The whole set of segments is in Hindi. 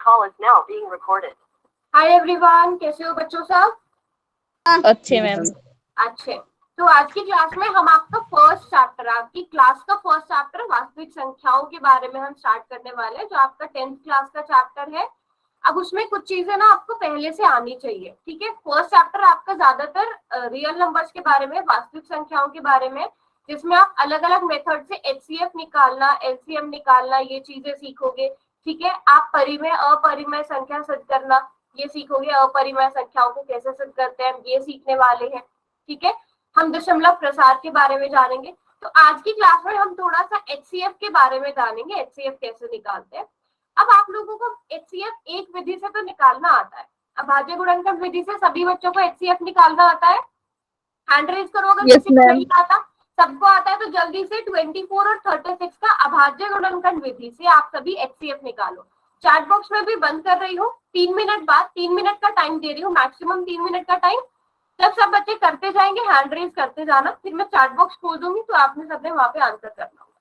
call is now being recorded. Hi everyone, कैसे हो बच्चों सब? अच्छे मैम। अच्छे। तो आज की क्लास में हम आपका फर्स्ट चैप्टर, आपकी क्लास का फर्स्ट चैप्टर वास्तविक संख्याओं के बारे में हम स्टार्ट करने वाले हैं, जो आपका 10th क्लास का चैप्टर है। अब उसमें कुछ चीजें ना आपको पहले से आनी चाहिए, ठीक है। फर्स्ट चैप्टर आपका ज्यादातर रियल नंबर्स के बारे में, वास्तविक संख्याओं के बारे में, जिसमें आप अलग अलग मेथड से एचसीएफ निकालना, एलसीएम निकालना, ये चीजें सीखोगे, ठीक है। आप परिमेय अपरिमेय संख्या सिद्ध करना ये सीखोगे, अपरिमेय संख्याओं को कैसे सिद्ध करते हैं ये सीखने वाले हैं, ठीक है। हम दशमलव प्रसार के बारे में जानेंगे। तो आज की क्लास में हम थोड़ा सा एचसीएफ के बारे में जानेंगे, एचसीएफ कैसे निकालते हैं। अब आप लोगों को एचसीएफ एक विधि से तो निकालना आता है, अभाज्य गुणनखंड विधि से सभी बच्चों को एचसीएफ निकालना आता है? हैंड रेज करो अगर किसी को नहीं आता। सबको आता है तो जल्दी से 24 और 36 का अभाज्य गुणनखंड विधि से आप सभी एचसीएफ निकालो। चैट बॉक्स में भी बंद कर रही हूँ, 3 मिनट बाद 3 मिनट का टाइम दे रही हूँ, मैक्सिमम 3 मिनट का टाइम। जब सब बच्चे करते जाएंगे हैंड रेज करते जाना, फिर मैं चैट बॉक्स खोल दूंगी तो आपने सबने वहां पे आंसर करना होगा।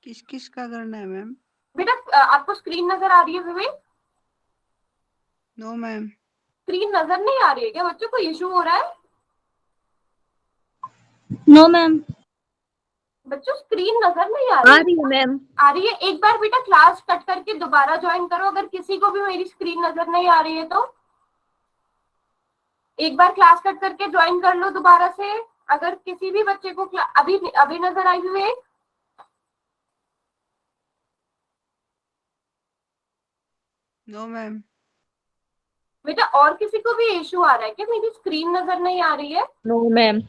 किस किस का करना है मैम? बेटा आपको स्क्रीन नजर आ रही है विवेक? No ma'am. स्क्रीन नजर नहीं आ रही है क्या बच्चों को? इशू हो रहा है? No ma'am. बच्चों स्क्रीन नजर नहीं आ रही है मैम। आ रही है? एक बार बेटा क्लास कट करके दोबारा ज्वाइन करो, अगर किसी को भी मेरी स्क्रीन नजर नहीं आ रही है तो एक बार क्लास कट करके ज्वाइन कर लो दोबारा से। अगर किसी भी बच्चे को अभी अभी नजर आई हुई है? No ma'am. बेटा और किसी को भी इशू आ रहा है क्या? मेरी स्क्रीन नजर नहीं आ रही है? No ma'am.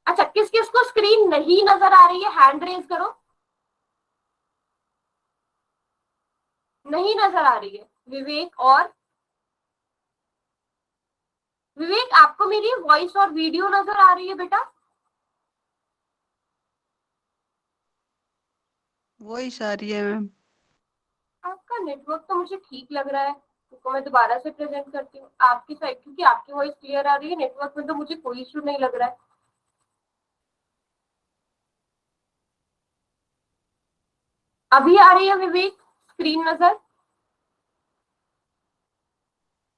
अच्छा, किस किस को स्क्रीन नहीं नजर आ रही है हैंड रेज करो। नहीं नजर आ रही है? विवेक और विवेक, आपको मेरी वॉइस और वीडियो नजर आ रही है बेटा? वॉइस आ रही है मैम। आपका नेटवर्क तो मुझे ठीक लग रहा है, तो मैं दोबारा से प्रेजेंट करती हूँ आपकी साइड, क्योंकि आपकी वॉइस क्लियर आ रही है, नेटवर्क में तो मुझे कोई इशू नहीं लग रहा है। अभी आ रही है विवेक स्क्रीन नजर?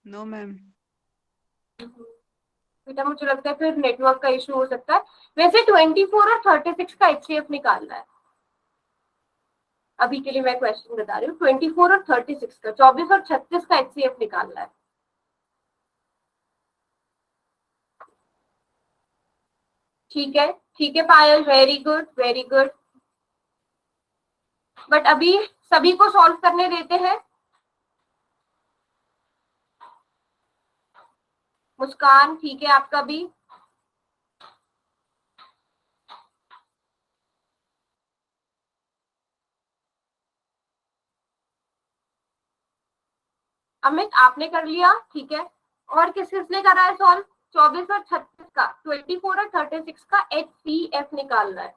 No ma'am. बेटा मुझे लगता है फिर नेटवर्क का इशू हो सकता है। वैसे 24 और 36 का एचसीएफ निकालना है। अभी के लिए मैं क्वेश्चन बता रही हूँ, 24 और 36 का, 24 और 36 का एचसीएफ निकालना है। ठीक है Payal, very good very good. But अभी सभी को सॉल्व करने देते हैं। मुस्कान ठीक है आपका भी। अमित आपने कर लिया, ठीक है। और किस किसने करा है सॉल्व? 24 और 36 का, 24 और 36 का एचसीएफ निकालना है।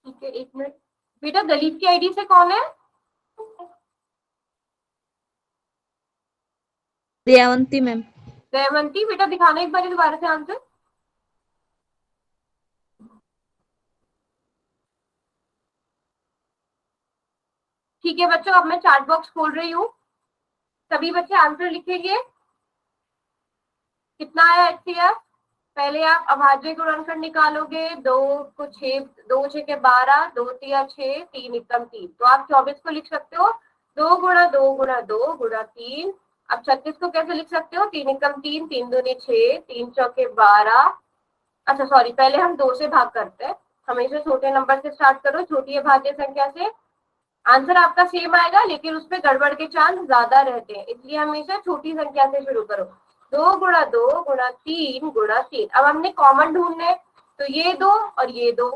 ठीक है, एक मिनट। बेटा दलीप की आईडी से कौन है? दयावंती मैम। दयावंती, बेटा दिखाना एक बार दोबारा से आंसर। ठीक है बच्चों, अब मैं चैट बॉक्स खोल रही हूँ, सभी बच्चे आंसर लिखेंगे। कितना आया एचसीएफ? पहले आप अभाज्य गुणनखंड निकालोगे, 2 को 6, 2 6 के 12, 2 तिया 6, 3 एकम 3, तो आप 24 को लिख सकते हो 2 गुणा 2 गुणा 2 गुणा 3। अब 36 को कैसे लिख सकते हो? 3 एकम 3, 3 दूनी 6, 3 चौके 12। अच्छा सॉरी, पहले हम 2 से भाग करते हैं, हमेशा छोटे नंबर से स्टार्ट करो, छोटी अभाज्य संख्या से। आंसर आपका सेम आएगा लेकिन उसमें गड़बड़ के चांस ज्यादा रहते हैं, इसलिए हमेशा छोटी संख्या से शुरू करो। 2 गुणा 2 गुणा 3 गुणा 3। अब हमने कॉमन ढूंढना है, तो ये 2 और ये 2,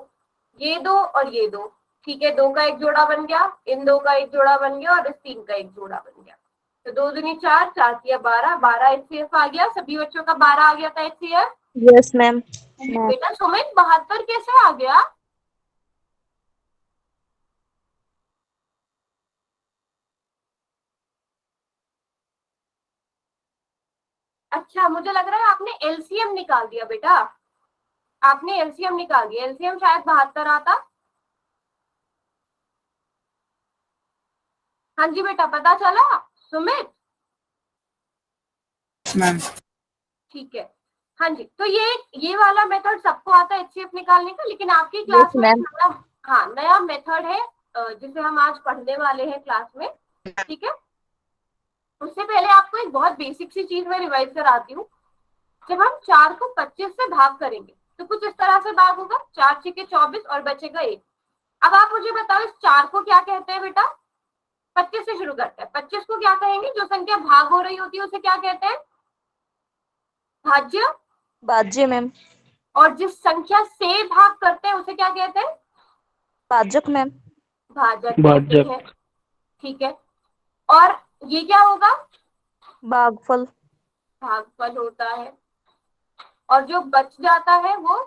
ये 2 और ये 2, ठीक है। 2 का एक जोड़ा बन गया, इन 2 का एक जोड़ा बन गया और इस 3 का एक जोड़ा बन गया। तो 2 दूनी 4, 4 तिया 12, 12 एचसीएफ आ गया। सभी बच्चों का 12 आ गया था एचसीएफ। Yes ma'am. बेटा सुमित 72 कैसे आ गया? अच्छा, मुझे लग रहा है आपने एलसीएम निकाल दिया बेटा, आपने एलसीएम निकाल दिया। एलसीएम शायद 72 आता। हाँ जी बेटा, पता चला सुमित? मैम। ठीक है। हाँ जी, तो ये वाला मेथड सबको आता है एचसीएफ निकालने का, लेकिन आपकी क्लास Yes, में एक ma'am. नया, हाँ, नया मेथड है जिसे हम आज पढ़ने वाले हैं क्लास में। ठीक है, उससे पहले आपको एक बहुत बेसिक सी चीज मैं रिवाइज कराती हूँ। जब हम 4 को 25 से भाग करेंगे तो कुछ इस तरह से भाग होगा, 4 छके 24 और बचेगा 1। अब आप मुझे बताओ इस 4 को क्या कहते हैं बेटा? 25 से शुरू करते हैं। 25 को क्या कहेंगे? जो संख्या भाग हो रही होती है उसे क्या कहते हैं? भाज्य। भाज्य मैम. और जिस संख्या से भाग करते हैं उसे क्या कहते हैं? भाजक मैम. भाजक कहते हैं। ठीक है, और ये क्या होगा? भागफल. भागफल होता है। और जो बच जाता है वो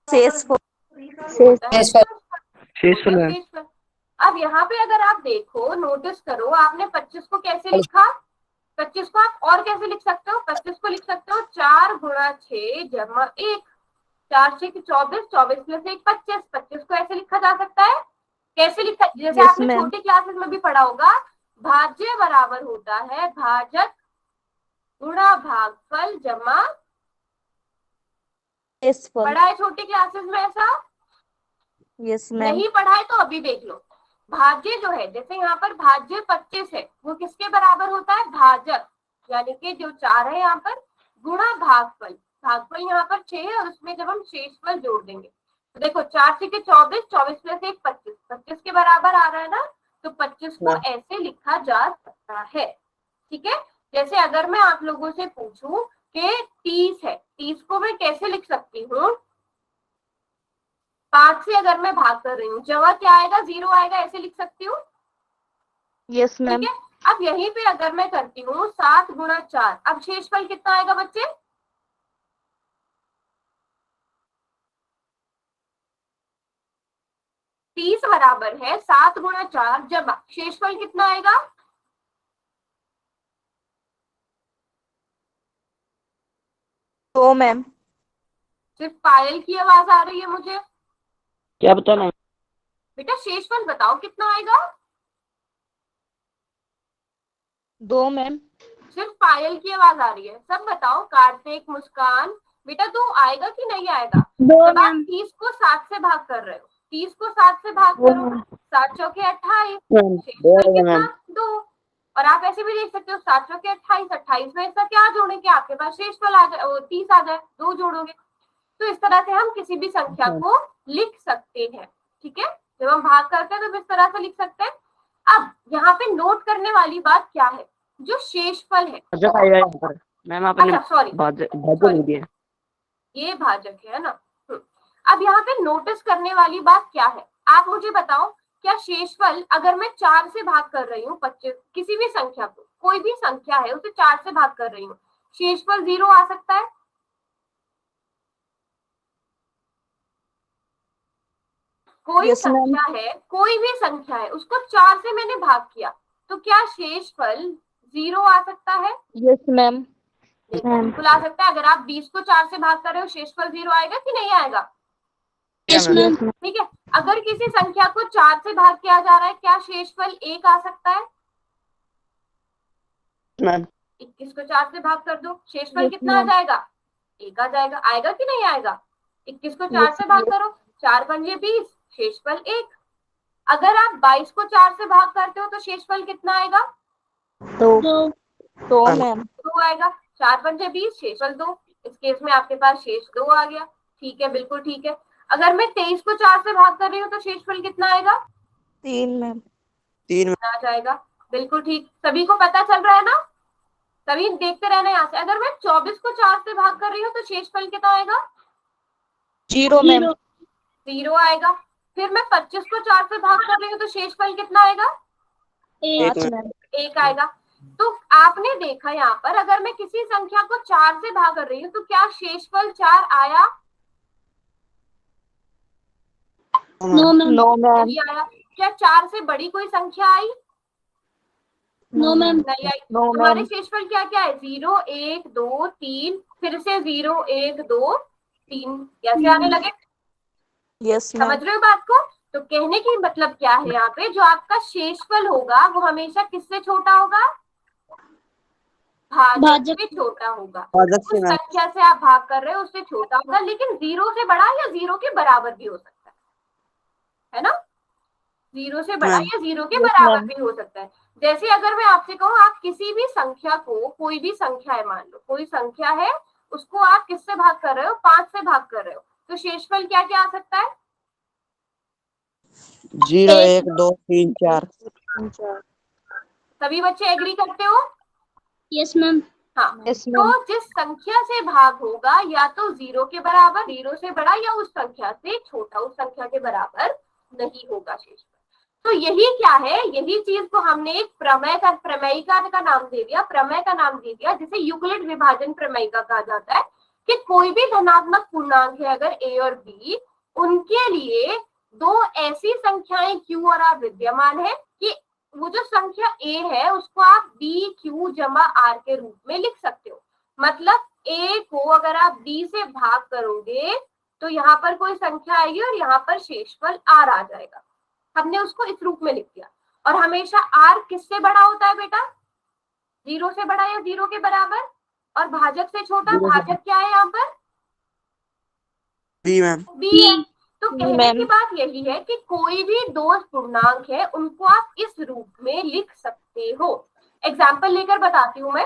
शेषफल. होता है शेषफल मैम। शेषफल। अब यहाँ पे अगर आप देखो, नोटिस करो, आपने 25 को कैसे लिखा? 25 को आप और कैसे लिख सकते हो? 25 को लिख सकते हो 4 गुणा 6 जमा 1। 4 6 24, 24 प्लस 1 25। 25 को ऐसे लिखा जा सकता है। कैसे लिखा? जैसे Yes, आपने ma'am. छोटी क्लासेस में भी पढ़ा होगा, भाज्य बराबर होता है भाजक गुणा भागफल जमा। शेषफल. पढ़ा है छोटी क्लासेस में ऐसा? Yes, ma'am. नहीं पढ़ा है तो अभी देख लो। भाज्य जो है, जैसे यहाँ पर भाज्य 25 है, वो किसके बराबर होता है? भाजक, यानी कि जो 4 है यहाँ पर, गुणा भागफल। भागफल यहाँ पर 6 है और उसमें जब हम शेषफल जोड़ देंगे तो देखो 4 6 24, 24 प्लस 1 25, 25 के बराबर आ रहा है ना, तो 25 को ऐसे लिखा जा सकता है। ठीक है, जैसे अगर मैं आप लोगों से पूछूं कि 30 है, 30 को मैं कैसे लिख सकती हूँ? 5 से अगर मैं भाग कर रही हूँ, जवाब क्या आएगा? 0 आएगा, ऐसे लिख सकती हूँ। Yes, ठीक ma'am. है, अब यहीं पे अगर मैं करती हूँ 7 गुणा 4, अब शेषफल कितना आएगा बच्चे? तीस बराबर है 7 गुणा 4 जमा शेषफल कितना आएगा? तो मैम. सिर्फ पायल की आवाज आ रही है मुझे। क्या बता मैम? बेटा शेषफल बताओ कितना आएगा? 2 मैम. सिर्फ पायल की आवाज आ रही है, सब बताओ। कार्तिक, मुस्कान, बेटा 2 आएगा कि नहीं आएगा? 2 जब आप मैम. 30 को 7 से भाग कर रहे हो, 30 को 7 से भाग करो, 7 चौके 28, शेषफल कितना? 2। और आप ऐसे भी देख सकते हो 7 चौके 28, 28 में ऐसा क्या जोड़ेंगे आपके पास शेषफल आ जाए, 30 आ जाए, 2 जोड़ोगे। तो इस तरह से हम किसी भी संख्या को लिख सकते हैं। ठीक है, जब हम भाग करते हैं तो इस तरह से लिख सकते हैं। अब यहाँ पे नोट करने वाली बात क्या है? जो शेषफल है, भाजक आएगा यहाँ पर. मैम आपने अच्छा सॉरी, भाजक लिख दिया. ये भाजक है ना। अब यहाँ पे नोटिस करने वाली बात क्या है? आप मुझे बताओ, क्या शेषफल अगर मैं 4 से भाग कर रही हूँ 25, किसी भी संख्या को, कोई भी संख्या है उसे 4 से भाग कर रही हूँ, शेषफल 0 आ सकता है? कोई Yes, ma'am. संख्या है, कोई भी संख्या है, उसको 4 से मैंने भाग किया, तो क्या शेषफल 0 आ सकता है? Yes, ma'am. बिल्कुल आ सकता है। अगर आप 20 को 4 से भाग कर रहे हो, शेषफल 0 आएगा कि नहीं आएगा? Yes, ma'am. ठीक है, अगर किसी संख्या को 4 से भाग किया जा रहा है, क्या शेषफल 1 आ सकता है? मैम. 21 को 4 से भाग कर दो, शेषफल Yes, कितना आ ma'am. जाएगा? 1 आ जाएगा। आएगा कि नहीं आएगा? 21 को 4 से भाग करो, 4 पंजे 20, शेषफल 1। अगर आप 22 को 4 से भाग करते हो तो शेषफल कितना आएगा? 2 मैम. 2 आएगा। 4 पंजे 20, शेषफल 2। इस केस में आपके पास शेष 2 आ गया। ठीक है, बिल्कुल ठीक है। अगर मैं 23 को 4 से भाग कर रही हूँ तो शेषफल कितना आएगा? 3 मैम. आ जाएगा। बिल्कुल ठीक, सभी को पता चल रहा है ना? सभी देखते रहना यहाँ से। अगर मैं 24 को 4 से भाग कर रही हूँ तो शेषफल कितना आएगा? 0 मैम. 0 आएगा। फिर मैं 25 को 4 से भाग कर रही हूँ तो शेषफल कितना आएगा? 5 मैम. 1 आएगा। तो आपने देखा यहाँ पर, अगर मैं किसी संख्या को 4 से भाग कर रही हूँ तो क्या शेषफल 4 आया? No ma'am. नहीं आया। क्या 4 से बड़ी कोई संख्या आई? No ma'am. नहीं आई। नो तुम्हारे मैम। शेषफल क्या क्या है? 0 1 2 3, फिर से 0 1 2 3, कैसे आने लगे? यस समझ मैम। रहे हो बात को? तो कहने की मतलब क्या है यहाँ पे, जो आपका शेषफल होगा वो हमेशा किससे छोटा होगा? भाजक से छोटा होगा। भाजक उस से मैम। संख्या से आप भाग कर रहे हो उससे छोटा होगा, लेकिन 0 से बड़ा या 0 के बराबर भी हो सकता है ना? 0 से बड़ा मैम या 0 के यस बराबर मैम। भी हो सकता है। जैसे अगर मैं आपसे कहूँ, आप किसी भी संख्या को, कोई भी संख्या है, मान लो कोई संख्या है, उसको आप किससे भाग कर रहे हो? 5 से भाग कर रहे हो, तो शेषफल क्या क्या आ सकता है? 0 1 2 3 4। सभी बच्चे एग्री करते हो? Yes ma'am. हाँ। यस तो मैम। जिस संख्या से भाग होगा या तो 0 के बराबर, 0 से बड़ा, या उस संख्या से छोटा, उस संख्या के बराबर नहीं होगा शेषफल। तो यही क्या है, यही चीज को हमने एक प्रमेयिका का नाम दे दिया, प्रमेय का नाम दे दिया, जिसे यूक्लिड विभाजन प्रमेयिका कहा जाता है। कि कोई भी धनात्मक पूर्णांक है अगर a और b, उनके लिए दो ऐसी संख्याएं q और r विद्यमान है कि वो जो संख्या a है उसको आप b q जमा r के रूप में लिख सकते हो। मतलब a को अगर आप b से भाग करोगे तो यहाँ पर कोई संख्या आएगी और यहाँ पर शेषफल r आ जाएगा। हमने उसको इस रूप में लिख दिया। और हमेशा r किससे बड़ा होता है बेटा? 0 से बड़ा या 0 के बराबर। और भाजक से छोटा, भाजक क्या है यहाँ पर? B ma'am. b है। तो कहने मैम। की बात यही है कि कोई भी दो पूर्णांक है उनको आप इस रूप में लिख सकते हो। एग्जाम्पल लेकर बताती हूँ मैं।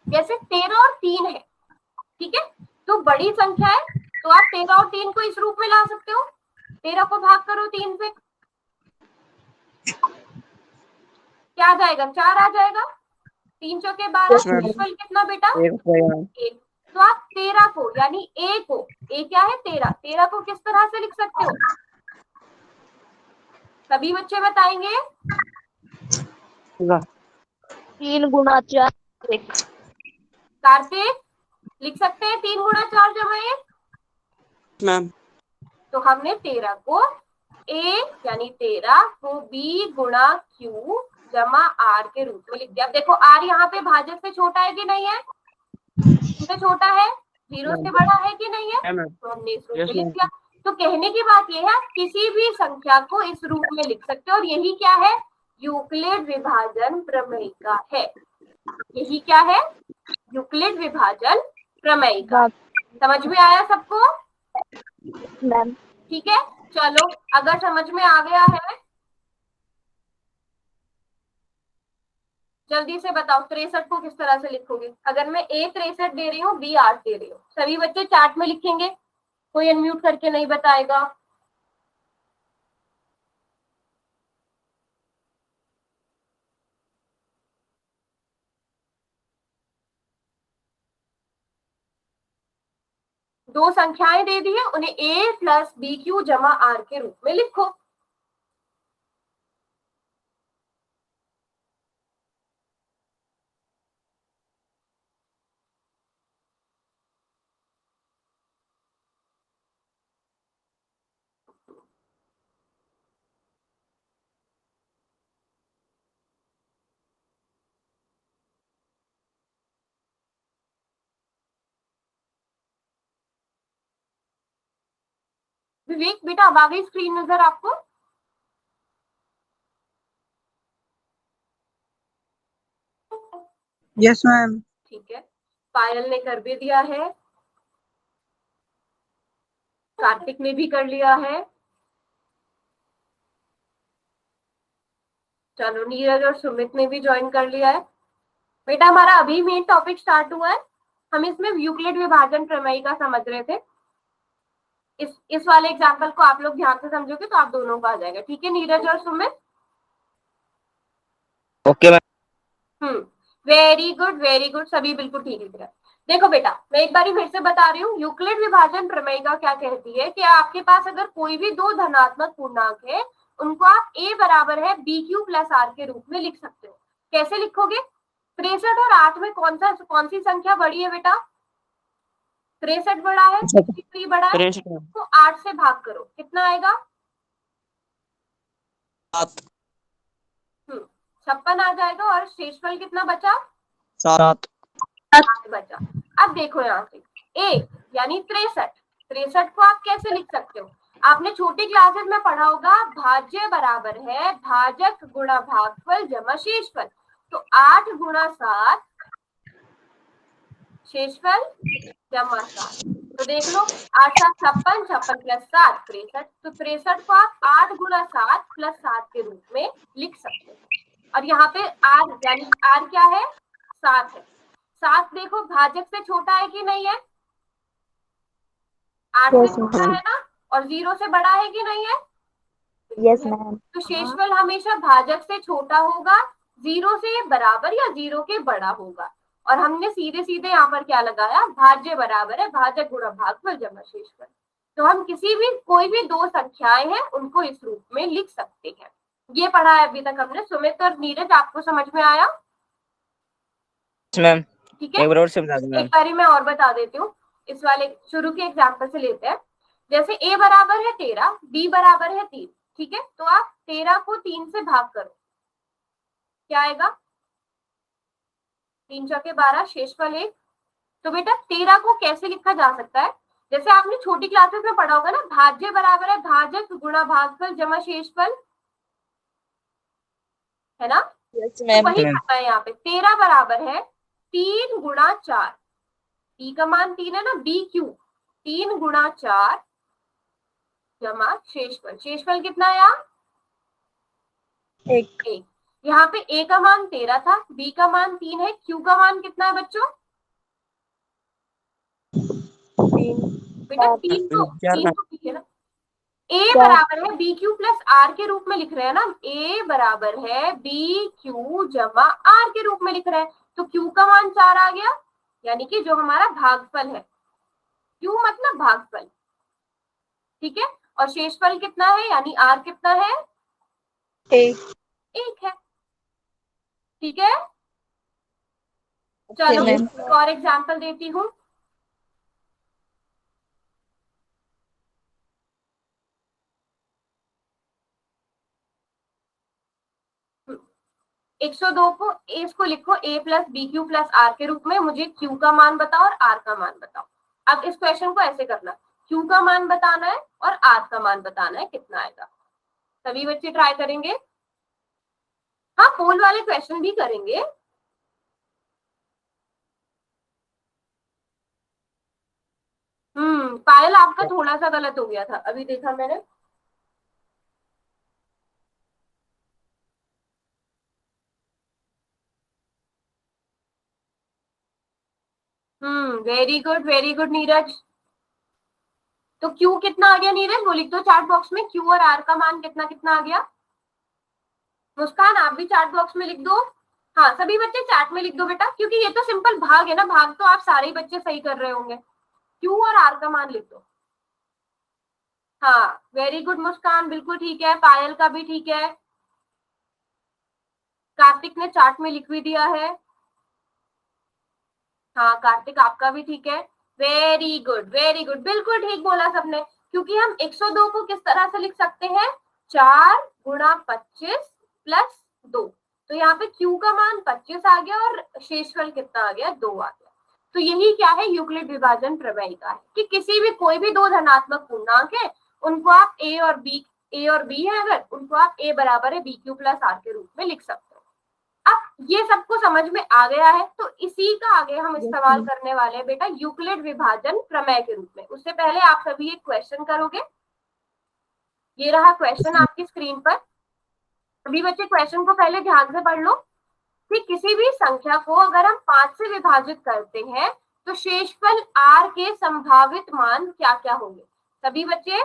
जैसे 13 और 3 है, ठीक है, तो बड़ी संख्या है, तो आप 13 और 3 को इस रूप में ला सकते हो। 13 को भाग करो 3 से, क्या आ जाएगा? 4 आ जाएगा। 3 चौके 12, Yes, ma'am. शेषफल कितना बेटा? एक मैम। 1। तो आप 13 को, यानी a को, a क्या है? 13, 13 को किस तरह से लिख सकते हो? सभी बच्चे बताएंगे। 3 गुना 4 1। कार्तिक लिख सकते हैं 3 गुणा 4 जमा 1। मैम। तो हमने 13 को a यानी 13 को b गुणा q जमा r के रूप में लिख दिया। अब देखो r यहाँ पे भाजक से छोटा है कि नहीं है? से छोटा है। 0 से बड़ा है कि नहीं है? तो हमने इस रूप में लिख दिया। तो कहने की बात यह है, आप किसी भी संख्या को इस रूप में लिख सकते हो। और यही क्या है? यूक्लिड विभाजन प्रमेयिका है। यही क्या है? यूक्लिड विभाजन प्रमेयिका। समझ में आया सबको? मैम। ठीक है, चलो अगर समझ में आ गया है जल्दी से बताओ 63 को किस तरह से लिखोगे? अगर मैं a 63 दे रही हूँ, b 8 दे रही हूँ, सभी बच्चे चार्ट में लिखेंगे, कोई अनम्यूट करके नहीं बताएगा। दो संख्याएं दे दी है, उन्हें a प्लस बी क्यू जमा r के रूप में लिखो। विवेक बेटा अब आ गई स्क्रीन नजर आपको? Yes ma'am. ठीक है, पायल ने कर भी दिया है, कार्तिक ने भी कर लिया है, चलो नीरज और सुमित ने भी ज्वाइन कर लिया है। बेटा हमारा अभी मेन टॉपिक स्टार्ट हुआ है, हम इसमें यूक्लिड विभाजन प्रमेयिका समझ रहे थे। इस वाले एग्जाम्पल को आप लोग ध्यान से समझोगे तो आप दोनों को आ जाएगा। ठीक है नीरज और Sumit? Okay ma'am. Very good very good, सभी बिल्कुल ठीक लिख रहे हैं। देखो बेटा मैं एक बार फिर से बता रही हूँ, यूक्लिड विभाजन प्रमेयिका क्या कहती है कि आपके पास अगर कोई भी दो धनात्मक पूर्णांक है, उनको आप a बराबर है बी क्यू प्लस आर के रूप में लिख सकते हो। कैसे लिखोगे? 63 और 8 में कौन सी संख्या बड़ी है बेटा? 63 बड़ा है, 63 बड़ा है, तो 8 से भाग करो, कितना आएगा? 7। 56 आ जाएगा और शेषफल कितना बचा? 7 बचा। अब देखो यहाँ पे ए यानी 63, 63 को आप कैसे लिख सकते हो? आपने छोटी क्लासेस में पढ़ा होगा भाज्य बराबर है भाजक गुणा भागफल जमा शेषफल। तो 8 गुणा 7 शेषफल जमा 7। तो देख लो 8 7 56, 56 प्लस 7 63। तो 63 को आप 8 गुणा 7 प्लस 7 के रूप में लिख सकते हो। और यहाँ पे आर यानी आर क्या है? 7 है। 7 देखो भाजक से छोटा है कि नहीं है? 8 से Yes, छोटा ma'am. है ना? और 0 से बड़ा है कि नहीं है? Yes, है। ma'am. तो शेषफल हमेशा भाजक से छोटा होगा, 0 से बराबर या 0 के बड़ा होगा। और हमने सीधे सीधे यहाँ पर क्या लगाया? भाज्य बराबर है भाजक गुणा भागफल जमा शेषफल। तो हम किसी भी कोई भी दो संख्याएं हैं उनको इस रूप में लिख सकते हैं। ये पढ़ा है अभी तक हमने। सुमित और नीरज आपको समझ में आया? मैम ठीक है, एक बार और से बता दो एक मैम। बारी मैं और बता देती हूँ। इस वाले शुरू के एग्जाम्पल से लेते हैं। जैसे a बराबर है 13, b बराबर है 3, ठीक है? तो आप 13 को 3 से भाग करो, क्या आएगा? 3 चौके 12, शेषफल 1। तो बेटा 13 को कैसे लिखा जा सकता है? जैसे आपने छोटी क्लासेस में पढ़ा होगा ना, भाज्य बराबर है भाजक गुणा भागफल जमा शेषफल, है ना? Yes, तो ma'am. वही करना है यहाँ पे। 13 बराबर है 3 गुणा 4, b का मान 3 है ना, b क्यू 3 गुणा 4 जमा शेषफल। शेषफल कितना है यहाँ? 1। यहाँ पे a का मान 13 था, b का मान 3 है, q का मान कितना है बच्चों? 3. बेटा 4. 3 मैम तो ठीक है ना। a बराबर है बी क्यू प्लस आर के रूप में लिख रहे हैं ना, a बराबर है बी क्यू जमा आर के रूप में लिख रहे हैं। तो q का मान 4 आ गया, यानी कि जो हमारा भागफल है, q मतलब भागफल, ठीक है? और शेषफल कितना है यानी r कितना है? 1 है, ठीक है? चलो ma'am. एक और एग्जांपल देती हूँ। एक सौ दो को इसको लिखो a plus B Q plus R के रूप में। मुझे q का मान बताओ और r का मान बताओ। अब इस क्वेश्चन को ऐसे करना, q का मान बताना है और r का मान बताना है, कितना आएगा। सभी बच्चे ट्राई करेंगे? हाँ, पोल वाले क्वेश्चन भी करेंगे। पायल आपका थोड़ा सा गलत हो गया था, अभी देखा मैंने। Very good Neeraj. तो q कितना आ गया नीरज, वो लिख दो चार्ट बॉक्स में। q और r का मान कितना कितना आ गया? मुस्कान आप भी चार्ट बॉक्स में लिख दो। हाँ, सभी बच्चे चैट में लिख दो बेटा, क्योंकि ये तो सिंपल भाग है ना, भाग तो आप सारे बच्चे सही कर रहे होंगे। q और r का मान लिख दो। हाँ, वेरी गुड मुस्कान, बिल्कुल ठीक है। पायल का भी ठीक है। कार्तिक ने चार्ट में लिख भी दिया है। हाँ कार्तिक आपका भी ठीक है। वेरी गुड, बिल्कुल ठीक बोला सबने। क्योंकि हम 102 को किस तरह से लिख सकते हैं? 4 गुणा 25 प्लस 2। तो यहाँ पे q का मान 25 आ गया और शेषफल कितना आ गया? 2 आ गया। तो यही क्या है? यूक्लिड विभाजन प्रमेय का है कि किसी भी कोई भी दो धनात्मक पूर्णांक है, उनको आप a और b है अगर, उनको आप a बराबर है बी क्यू प्लस आर के रूप में लिख सकते हो। अब ये सबको समझ में आ गया है, तो इसी का आगे हम इस्तेमाल करने वाले हैं बेटा यूक्लिड विभाजन प्रमेय के रूप में। उससे पहले आप सभी एक क्वेश्चन करोगे। ये रहा क्वेश्चन आपकी स्क्रीन पर। सभी बच्चे क्वेश्चन को पहले ध्यान से पढ़ लो कि किसी भी संख्या को अगर हम 5 से विभाजित करते हैं तो शेषफल r के संभावित मान क्या क्या होंगे। सभी बच्चे,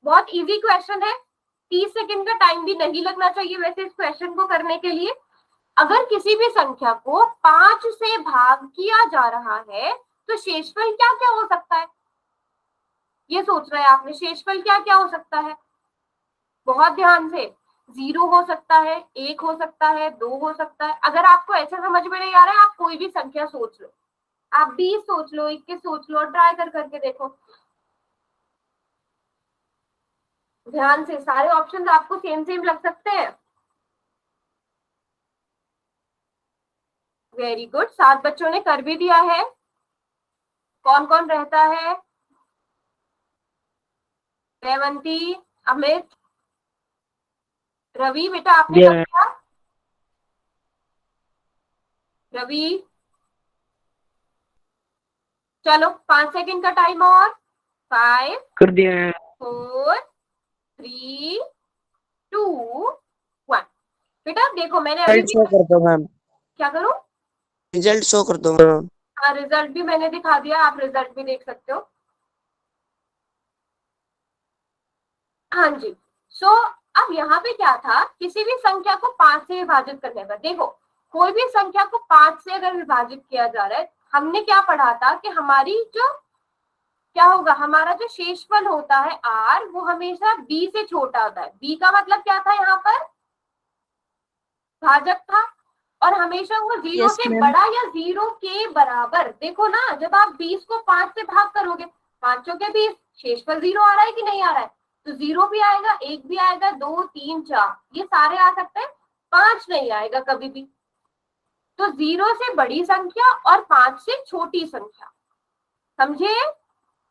बहुत इजी क्वेश्चन है, 30 सेकंड का टाइम भी नहीं लगना चाहिए वैसे इस क्वेश्चन को करने के लिए। अगर किसी भी संख्या को 5 से भाग किया जा रहा है तो शेषफल क्या क्या हो सकता है? ये सोच रहे हैं आपने, शेषफल क्या क्या हो सकता है? बहुत ध्यान से। 0 हो सकता है, 1 हो सकता है, 2 हो सकता है। अगर आपको ऐसे समझ में नहीं आ रहा है, आप कोई भी संख्या सोच लो, आप 20 सोच लो, 21 सोच लो और ट्राई करके देखो। ध्यान से, सारे ऑप्शन आपको सेम सेम लग सकते हैं। वेरी गुड, 7 बच्चों ने कर भी दिया है। कौन कौन रहता है? रेवंती, अमित, रवि, बेटा आपने दिया कर मैम। दिया? रवि, चलो 5 सेकंड का टाइम और। 5, कर दिया मैम। 4, 3, 2, 1। बेटा देखो मैंने अभी रिजल्ट भी, शो कर दो मैम। क्या करूं? रिजल्ट शो कर दो मैम। हाँ, रिजल्ट भी मैंने दिखा दिया, आप रिजल्ट भी देख सकते हो। हाँ जी। सो अब यहाँ पे क्या था, किसी भी संख्या को 5 से विभाजित करने पर, देखो कोई भी संख्या को 5 से अगर विभाजित किया जा रहा है, हमने क्या पढ़ा था कि हमारी जो क्या होगा, हमारा जो शेषफल होता है r, वो हमेशा b से छोटा होता है। b का मतलब क्या था यहाँ पर? भाजक था। और हमेशा वो 0 यस से मैम। बड़ा या 0 के बराबर। देखो ना, जब आप 20 को 5 से भाग करोगे, 5 के 20, शेषफल 0 आ रहा है कि नहीं आ रहा है? तो 0 भी आएगा, 1 भी आएगा, 2, 3, 4, ये सारे आ सकते हैं, 5 नहीं आएगा कभी भी। तो 0 से बड़ी संख्या और 5 से छोटी संख्या, समझे?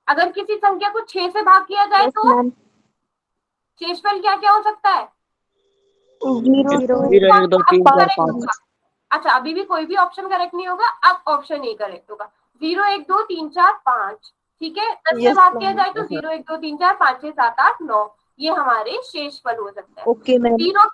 अगर किसी संख्या को 6 से भाग किया जाए यस तो मैम। शेषफल क्या क्या हो सकता है? 0 जीरो, 2 1, 2, 3, 4, करेक्ट 5। होगा। अच्छा, अभी भी कोई भी ऑप्शन करेक्ट नहीं होगा, अब ऑप्शन ए करेक्ट होगा। 0, 1, 2, 3, 4, 5, ठीक है। 10 से यस भाग किया मैम। जाए तो 0, 1, 2, 3, 4, 5, 6, 7, 8, 9, ये हमारे शेषफल हो सकते हैं। Okay ma'am. 0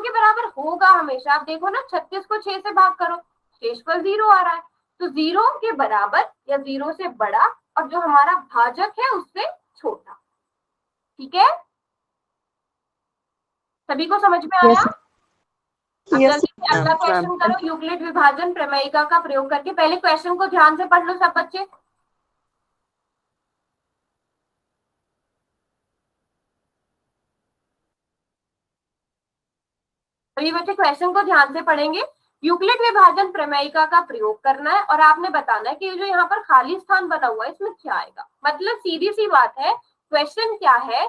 के बराबर होगा हमेशा। आप देखो ना, 36 को 6 से भाग करो, शेषफल 0 आ रहा है। तो 0 के बराबर या 0 से बड़ा, और जो हमारा भाजक है उससे छोटा, ठीक है। सभी को समझ में आया? यस अब यस जल्दी से अगला मैम। क्वेश्चन करो, यूक्लिड विभाजन प्रमेयिका का प्रयोग करके। पहले क्वेश्चन को ध्यान से पढ़ लो सब बच्चे। सभी बच्चे क्वेश्चन को ध्यान से पढ़ेंगे। यूक्लिड विभाजन प्रमेयिका का प्रयोग करना है और आपने बताना है कि जो यहाँ पर खाली स्थान बना हुआ है इसमें क्या आएगा। मतलब सीधी सी बात है, क्वेश्चन क्या है,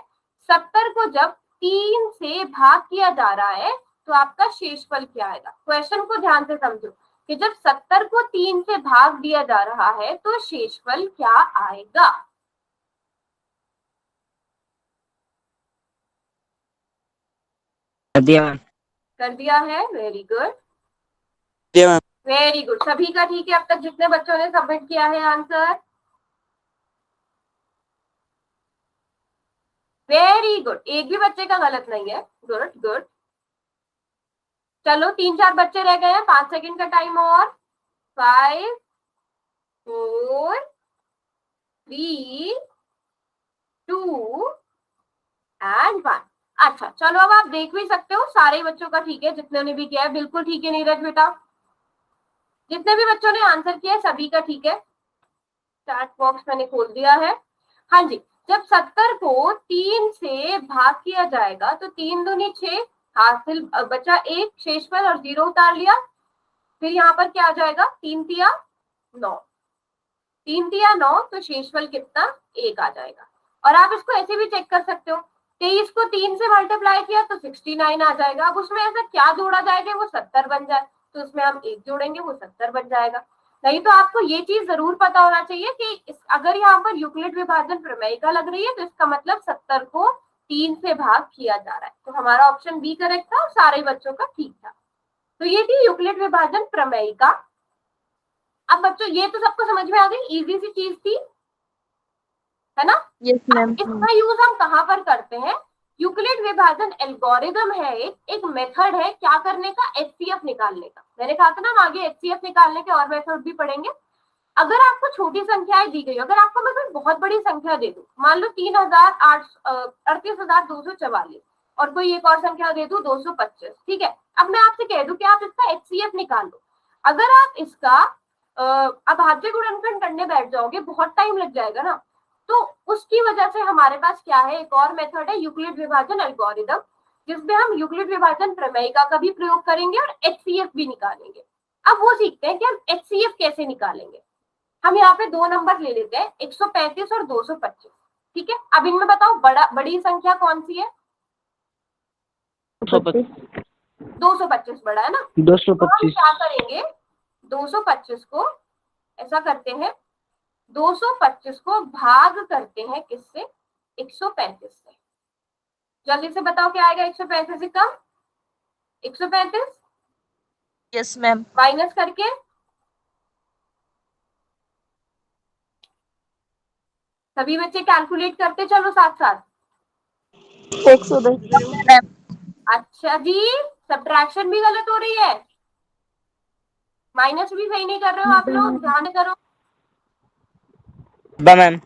70 को जब 3 से भाग किया जा रहा है तो आपका शेषफल क्या आएगा। क्वेश्चन को ध्यान से समझो कि जब 70 को 3 से भाग दिया जा रहा है तो शेषफल क्या आएगा। कर दिया मैम। कर दिया है, वेरी गुड, दिया मैम। Very good. सभी का ठीक है अब तक जितने बच्चों ने सबमिट किया है आंसर? वेरी गुड, एक भी बच्चे का गलत नहीं है। Good good. चलो 3-4 बच्चे रह गए हैं, 5 सेकंड का टाइम और। 5, 4, 3, 2 एंड 1। अच्छा चलो, अब आप देख भी सकते हो सारे बच्चों का ठीक है, जितने ने भी किया है बिल्कुल ठीक है। नीरज बेटा, जितने भी बच्चों ने आंसर किया है सभी का ठीक है। चैट बॉक्स मैंने खोल दिया है। हाँ जी, जब 70 को 3 से भाग किया जाएगा तो 3 दूनी 6, हासिल बचा 1 शेषफल और 0 उतार लिया। फिर यहाँ पर क्या आ जाएगा, 3 तिया 9, 3 तिया 9, तो शेषफल कितना, 1 आ जाएगा। और आप इसको ऐसे भी चेक कर सकते हो, 23 को 3 से मल्टीप्लाई किया तो 69 आ जाएगा। अब उसमें ऐसा क्या जोड़ा जाएगा वो 70 बन जाए, तो उसमें हम 1 जोड़ेंगे वो 70 बन जाएगा। नहीं तो आपको ये चीज जरूर पता होना चाहिए कि अगर यहाँ पर यूक्लिड विभाजन प्रमेयिका लग रही है तो इसका मतलब 70 को 3 से भाग किया जा रहा है। तो हमारा ऑप्शन बी करेक्ट था और सारे बच्चों का ठीक था। तो ये थी यूक्लिड विभाजन प्रमेयिका। अब बच्चों ये तो सबको समझ में आ गई, इजी सी चीज थी, है ना? Yes ma'am. इसका यूज हम कहाँ पर करते हैं? यूक्लिड विभाजन एल्गोरिदम है, एक मेथड है क्या करने का, एचसीएफ निकालने का। मैंने कहा था ना हम आगे एचसीएफ निकालने के और मेथड भी पढ़ेंगे। अगर आपको छोटी संख्याएं दी गई, अगर आपको मैं कोई बहुत बड़ी संख्या दे दूं, मान लो 38,244 और कोई एक और संख्या दे दूं 225, ठीक है। अब मैं आपसे कह दूं कि आप इसका एचसीएफ निकाल लो। अगर आप इसका अभाज्य गुणनखंड करने बैठ जाओगे बहुत टाइम लग जाएगा ना, तो उसकी वजह से हमारे पास क्या है, एक और मेथड है यूक्लिड विभाजन एल्गोरिदम, जिसमें हम यूक्लिड विभाजन प्रमेयिका का भी प्रयोग करेंगे और एचसीएफ भी निकालेंगे। अब वो सीखते हैं कि हम एचसीएफ कैसे निकालेंगे। हम यहाँ पे 2 नंबर ले लेते हैं, 135 और 225, ठीक है। अब इनमें बताओ बड़ी संख्या कौन सी है? 225। 225 बड़ा है ना। 225। तो हम क्या करेंगे, 225 को ऐसा करते हैं, 225 को भाग करते हैं किससे? 135 से। जल्दी से बताओ क्या आएगा 135 से कम? 135 यस मैम। माइनस करके सभी बच्चे कैलकुलेट करते चलो साथ साथ। 110। अच्छा जी, सब्ट्रैक्शन भी गलत हो रही है, माइनस भी सही नहीं कर रहे हो आप लोग, ध्यान करो। मैम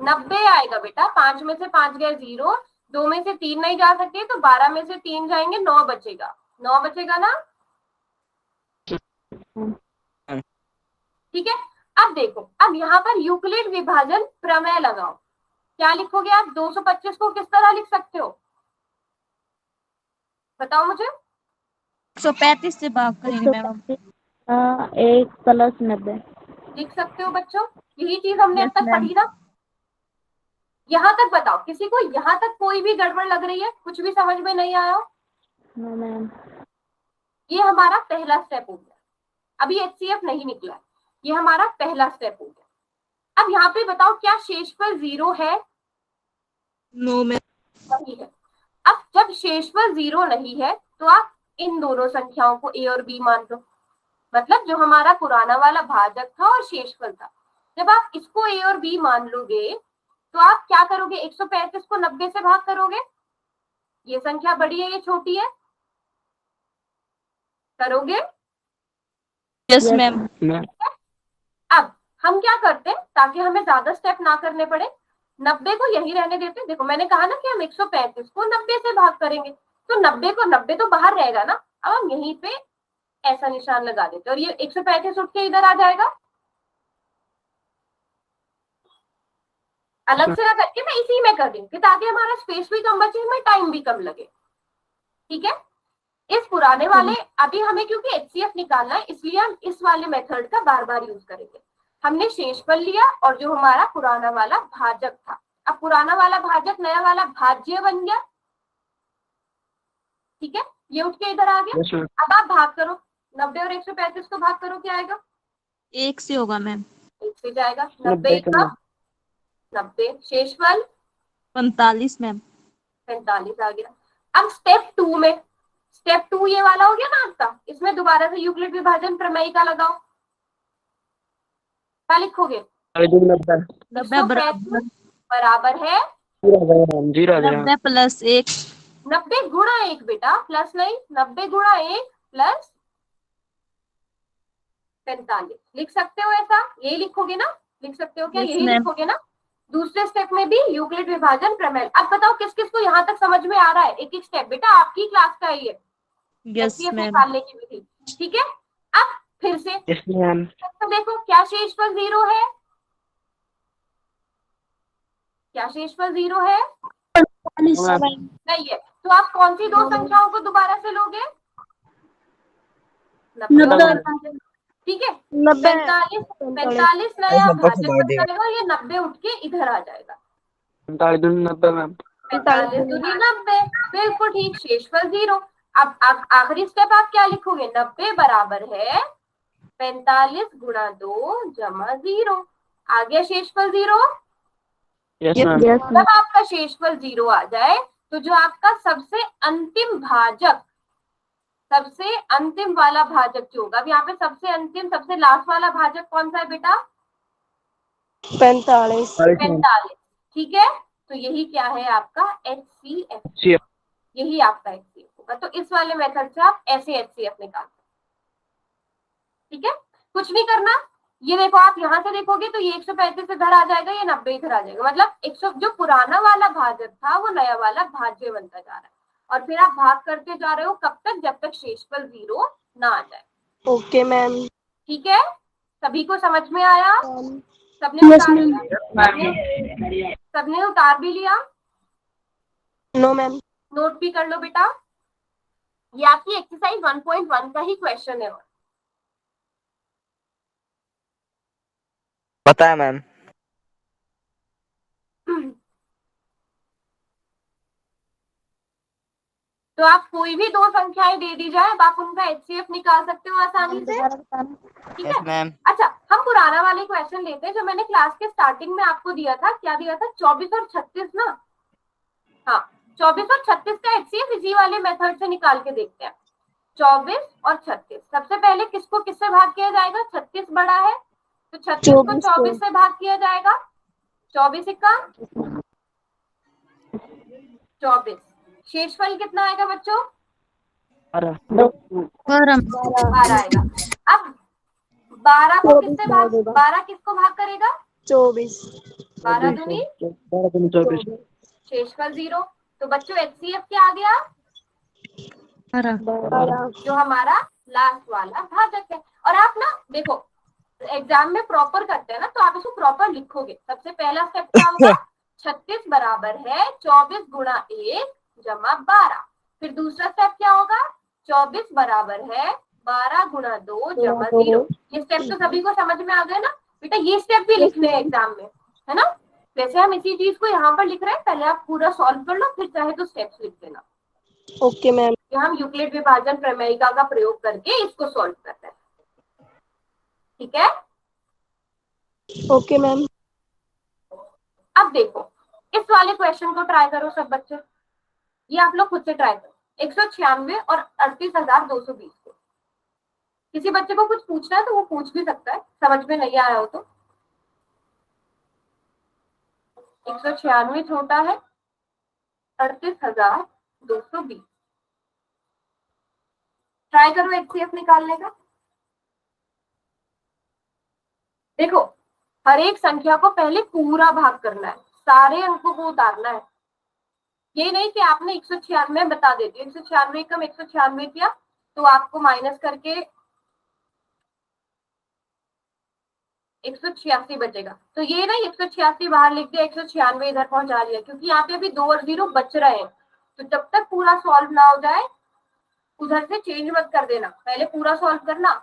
90 आएगा बेटा, 5 में से 5 गए 0, 2 में से 3 नहीं जा सकते तो 12 में से 3 जाएंगे, 9 बचेगा, 9 बचेगा ना? ठीक है। अब देखो, अब यहाँ पर यूक्लिड विभाजन प्रमेय लगाओ। क्या लिखोगे आप? 225 को किस तरह लिख सकते हो बताओ मुझे। 135 से भाग करेंगे मैम। 1+90 लिख सकते हो बच्चों, यही चीज हमने अब यस तक मैम। पढ़ी ना। यहाँ तक बताओ, किसी को यहाँ तक कोई भी गड़बड़ लग रही है? कुछ भी समझ में नहीं आया? No ma'am. ये हमारा पहला स्टेप हो गया, अभी HCF नहीं निकला, ये हमारा पहला स्टेप हो गया। अब यहाँ पे बताओ, क्या शेषफल 0 है? No ma'am. नहीं है। अब जब शेषफल 0 नहीं है तो आप इन दोनों संख्याओं को A और B मान लो, मतलब जो हमारा पुराना वाला भाजक था और शेषफल था, जब आप इसको A और B मान लोगे तो आप क्या करोगे? 135 को 90 से भाग करोगे। ये संख्या बड़ी है, ये छोटी है? करोगे? Yes ma'am. अब हम क्या करते हैं, ताकि हमें ज्यादा स्टेप ना करने पड़े, 90 को यही रहने देते हैं। देखो मैंने कहा ना कि हम 135 को 90 से भाग करेंगे, तो 90 को 90 तो बाहर रहेगा ना, अब हम यहीं पे ऐसा निशान लगा देते और ये 135 उठ के इधर आ जाएगा। अलग से ना करके मैं इसी में कर दूंगी ताकि हमारा स्पेस भी कम बचे, हमें टाइम भी कम लगे। ठीक है। इस पुराने वाले, अभी हमें क्योंकि HCF निकालना है इसलिए हम इस वाले मेथड का बार बार यूज करेंगे। हमने शेषफल लिया और जो हमारा पुराना वाला भाजक था, अब पुराना वाला भाजक नया वाला भाज्य बन गया। ठीक है, ये उठ के इधर आ गया। अब आप भाग करो, 90 और 135 को भाग करो, क्या आएगा? 1 से होगा मैम। 1 से जाएगा। 90 का 90, शेषफल 45 मैम। 45 आ गया। अब स्टेप 2 में, स्टेप 2 ये वाला हो गया ना आपका, इसमें दोबारा से यूक्लिड विभाजन प्रमेय का लगाओ। क्या लिखोगे? 135 बराबर है 90 + 1 90 गुणा 1 बेटा, प्लस नहीं, 90 गुणा 1 प्लस 45 लिख सकते हो ऐसा, यही लिखोगे ना? लिख सकते हो क्या? यस यही मैम। लिखोगे ना? दूसरे स्टेप में भी यूक्लिड विभाजन प्रमेय। अब बताओ किस किस को यहाँ तक समझ में आ रहा है? एक एक स्टेप बेटा, आपकी क्लास का ही है यस HCF मैम। निकालने की विधि। ठीक है। अब फिर से तो देखो, क्या शेषफल 0 है? क्या शेषफल 0 है? नहीं है। तो आप कौन सी दो संख्याओं को दोबारा से लोगे? 90 और 45। ठीक है, 45 45 नया भाजक बन जाएगा, ये 90 उठ के इधर आ जाएगा। 45 दूनी 90, बिल्कुल ठीक, शेषफल 0। अब आखिरी स्टेप आप क्या लिखोगे? 90 बराबर है 45 गुणा 2 जमा 0, आ गया शेषफल 0। जब आपका शेषफल 0 आ जाए तो जो आपका सबसे अंतिम भाजक, सबसे अंतिम वाला भाजक जो होगा, अब यहाँ पे सबसे अंतिम सबसे लास्ट वाला भाजक कौन सा है बेटा? 45। 45। ठीक है, तो यही क्या है आपका HCF, यही आपका HCF होगा। तो इस वाले मेथड से आप ऐसे HCF निकाल सकते। ठीक है, कुछ नहीं करना। ये देखो, आप यहाँ से देखोगे तो ये 135 इधर आ जाएगा, ये 90 इधर आ जाएगा, मतलब 100 जो पुराना वाला भाजक था वो नया वाला भाज्य बनता जा रहा है। और फिर आप भाग करते जा रहे हो कब तक? जब तक शेषफल 0 ना आ जाए। Okay ma'am. ठीक है, सभी को समझ में आया? सबने उतार लिया? सबने उतार भी लिया? No ma'am. नोट भी कर लो बेटा, ये आपकी एक्सरसाइज 1.1 का ही क्वेश्चन है। पता है मैम। तो आप कोई भी दो संख्याएं दे दी जाए, आप उनका एचसीएफ निकाल सकते हो आसानी से, ठीक है। मैम। अच्छा, हम पुराना वाले क्वेश्चन लेते हैं जो मैंने क्लास के स्टार्टिंग में आपको दिया था। क्या दिया था? 24 और 36 ना। हाँ, 24 और 36 का एचसीएफ इसी वाले मेथड से निकाल के देखते हैं। 24 और 36, सबसे पहले किसको किससे भाग किया जाएगा? 36 बड़ा है तो 36 को 24 से भाग किया जाएगा। 24 इक्का 24, शेषफल कितना आएगा बच्चों? 12 आएगा। अब 12 को किससे भाग, 12 किसको भाग करेगा? 24 12 दूनी 24 शेषफल 0। तो बच्चों एचसीएफ क्या आ गया? 12 जो हमारा लास्ट वाला भाजक है। और आप ना देखो, एग्जाम में प्रॉपर करते हैं ना, तो आप इसको प्रॉपर लिखोगे। सबसे पहला स्टेप क्या होगा? 36 बराबर है 24 गुणा 1 जमा 12। फिर दूसरा स्टेप क्या होगा? 24 बराबर है 12 गुणा 2 जमा 0। ये स्टेप तो सभी को समझ में आ गए ना बेटा? ये स्टेप भी लिखने हैं एग्जाम में, है ना। वैसे हम इसी चीज को यहाँ पर लिख रहे हैं, पहले आप पूरा सॉल्व कर लो, फिर चाहे तो स्टेप्स लिख देना। Okay ma'am. कि हम यूक्लिड विभाजन प्रमेयिका का प्रयोग करके इसको सॉल्व करते हैं, ठीक है। Okay ma'am. अब देखो, इस वाले क्वेश्चन को ट्राई करो सब बच्चे। ये आप लोग खुद से ट्राई करो। 196 और 38,220 को, किसी बच्चे को कुछ पूछना है तो वो पूछ भी सकता है, समझ में नहीं आया हो तो। 196 छोटा है 38,220, ट्राई करो एचसीएफ निकालने का। देखो, हर एक संख्या को पहले पूरा भाग करना है, सारे अंकों को उतारना है। ये नहीं कि आपने 196 बता देती, 196 कम 196 किया तो आपको माइनस करके 186 बचेगा। तो ये नहीं 186 बाहर लिख दिया, 196 इधर पहुंचा दिया, क्योंकि यहाँ पे अभी 2 और 0 बच रहे हैं। तो जब तक पूरा सॉल्व ना हो जाए उधर से चेंज मत कर देना, पहले पूरा सॉल्व करना।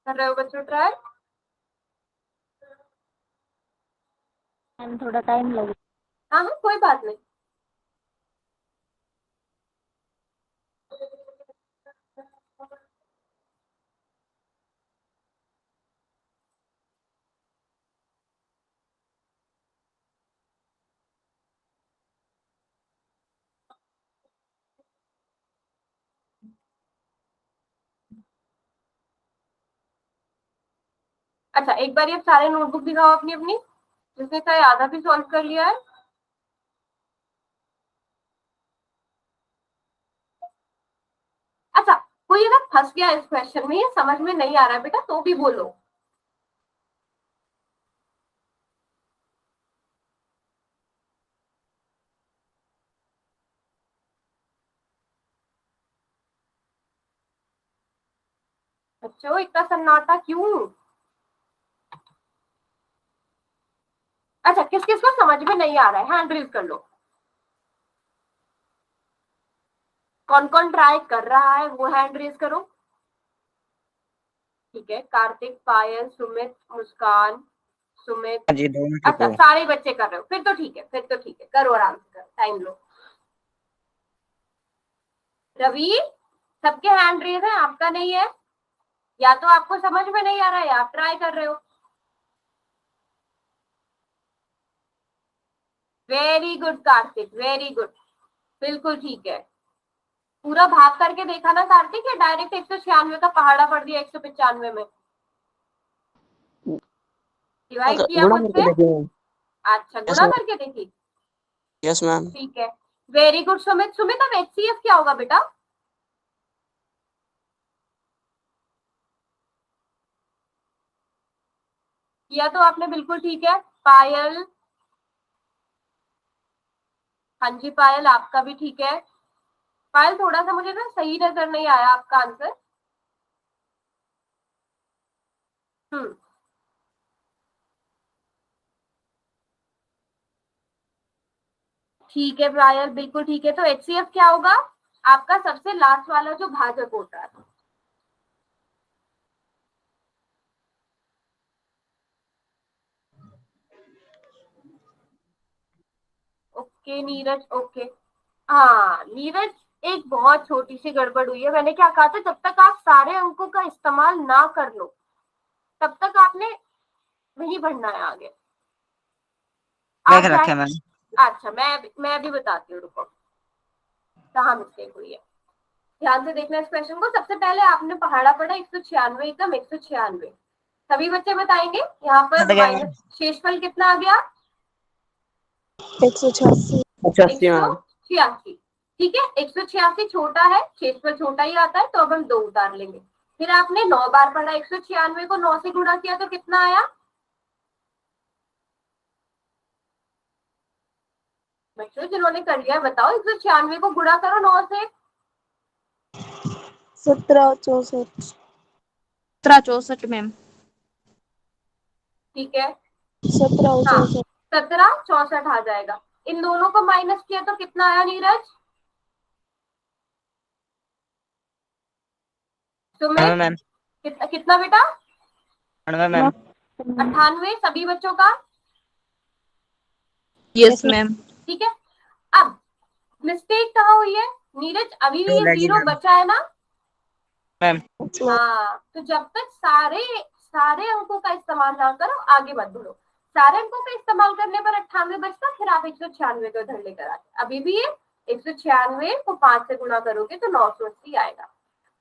कर रहे हो बच्चों ट्राई? थोड़ा टाइम लगेगा। हाँ हाँ, कोई बात नहीं। अच्छा, एक बार ये सारे नोटबुक दिखाओ अपनी अपनी, जिसने चाहे आधा भी सॉल्व कर लिया है। अच्छा, कोई अगर फंस गया इस क्वेश्चन में, ये समझ में नहीं आ रहा है बेटा, तो भी बोलो। बच्चों इतना सन्नाटा क्यों? अच्छा, किस किस को समझ में नहीं आ रहा है हैंड रेज कर लो। कौन कौन ट्राई कर रहा है वो हैंड रेज करो। ठीक है, कार्तिक, पायल, सुमित, मुस्कान, सुमित। जी दोनों अच्छा, ठीक सारे बच्चे कर रहे हो, फिर तो ठीक है, फिर तो ठीक है, करो आराम से, करो, टाइम लो। रवि, सबके हैंड रेज है, आपका नहीं है। या तो आपको समझ में नहीं आ रहा है या आप ट्राई कर रहे हो। Very good Kartik, very good, बिल्कुल ठीक है। पूरा भाग करके देखा ना कार्तिक, या डायरेक्ट 196 का पहाड़ा पड़ दिया 195 में? डिवाइड किया गुणा खुद करके से? देखिए मैम। अच्छा, यस गुणा मैम। करके देखी। Yes ma'am. ठीक है, वेरी गुड सुमित। सुमित अब HCF क्या होगा बेटा? किया तो आपने बिल्कुल ठीक है। पायल, हाँ जी पायल आपका भी ठीक है। पायल थोड़ा सा मुझे ना सही नजर नहीं आया आपका आंसर। हम्म, ठीक है पायल, बिल्कुल ठीक है। तो HCF क्या होगा? आपका सबसे लास्ट वाला जो भाजक होता है। Okay Neeraj, okay. हाँ नीरज, एक बहुत छोटी सी गड़बड़ हुई है। मैंने क्या कहा था, जब तक आप सारे अंकों का इस्तेमाल ना कर लो तब तक आपने नहीं बढ़ना है आगे। आप देख रखे मैम। अच्छा, मैं भी बताती हूँ, रुको कहाँ मिस्टेक हुई है। ध्यान से देखना इस क्वेश्चन को। सबसे पहले आपने पहाड़ा पढ़ा 196 एकदम 196। सभी बच्चे बताएंगे यहाँ पर माइनस शेषफल कितना आ गया? 186। 85 मैम। 186। ठीक है, 186 छोटा है, शेषफल छोटा ही आता है, तो अब हम 2 उतार लेंगे। फिर आपने 9 बार पढ़ा 196 को 9 से गुणा किया तो कितना आया? बच्चों जिन्होंने कर लिया बताओ, 196 को गुणा करो 9 से। 1764। 1764 मैम। ठीक है, 1764। 1764 आ जाएगा। इन दोनों को माइनस किया तो कितना आया नीरज? सुमित मैम कितना बेटा? 98 मैम। 98 सभी बच्चों का? Yes ma'am. ठीक है, अब मिस्टेक कहाँ हुई है नीरज? अभी भी ये 0 बचा है ना? मैम हाँ, तो जब तक सारे सारे अंकों का इस्तेमाल ना करो आगे मत बढ़ो। सारे अंकों का इस्तेमाल करने पर 98 बचता, फिर आप 196 को इधर लेकर आते। अभी भी ये 196 को 5 से गुणा करोगे तो 980 आएगा।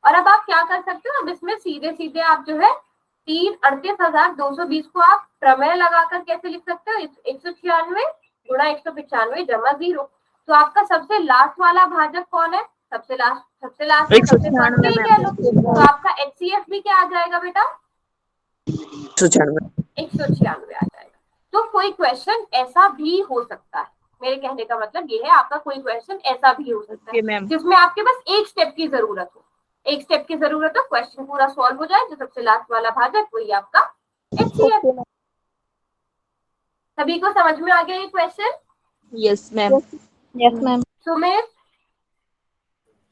और अब आप क्या कर सकते हो, अब इसमें सीधे सीधे आप जो है 3,38,220 को आप प्रमेय लगाकर कैसे लिख सकते हो? 196 गुणा 195 जमा 0। तो आपका सबसे लास्ट वाला भाजक कौन है? सबसे लास्ट सबसे फर्स्ट ही कह लो। तो आपका HCF भी क्या आ जाएगा बेटा? 196 आ जाएगा। तो कोई क्वेश्चन ऐसा भी हो सकता है, मेरे कहने का मतलब ये है, आपका कोई क्वेश्चन ऐसा भी हो सकता है जिसमें आपके पास एक स्टेप की जरूरत हो। एक स्टेप की जरूरत हो, क्वेश्चन पूरा सॉल्व हो जाए, जो सबसे लास्ट वाला भाजक वही आपका HCF। सभी को समझ में आ गया ये question? Yes ma'am. Yes ma'am. Sumit,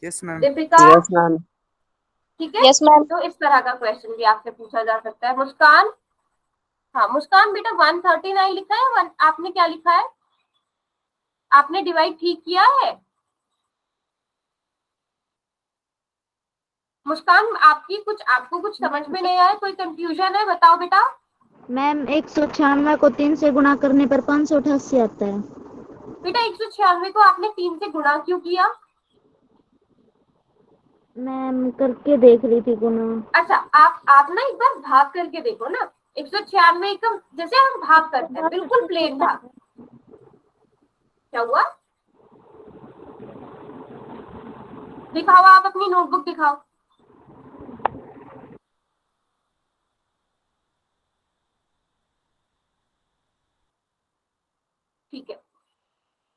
yes ma'am. Deepika, yes ma'am. ठीक है। Yes ma'am. तो इस तरह का क्वेश्चन भी आपसे पूछा जा सकता है। मुस्कान, हाँ मुस्कान बेटा 139 लिखा है, आपने क्या लिखा है? आपने डिवाइड ठीक किया है? मुस्कान आपको कुछ समझ में नहीं आया, कोई कंफ्यूजन है? बताओ बेटा। मैम 196 को 3 से गुणा करने पर 588 आता है। बेटा 196 को आपने 3 से गुणा क्यों किया? मैम करके देख रही थी गुणा। अच्छा, आप ना एक बार भाग करके देखो ना। 196 का जैसे हम भाग करते हैं, बिल्कुल प्लेन भाग। क्या हुआ? दिखाओ, आप अपनी नोटबुक दिखाओ। ठीक है,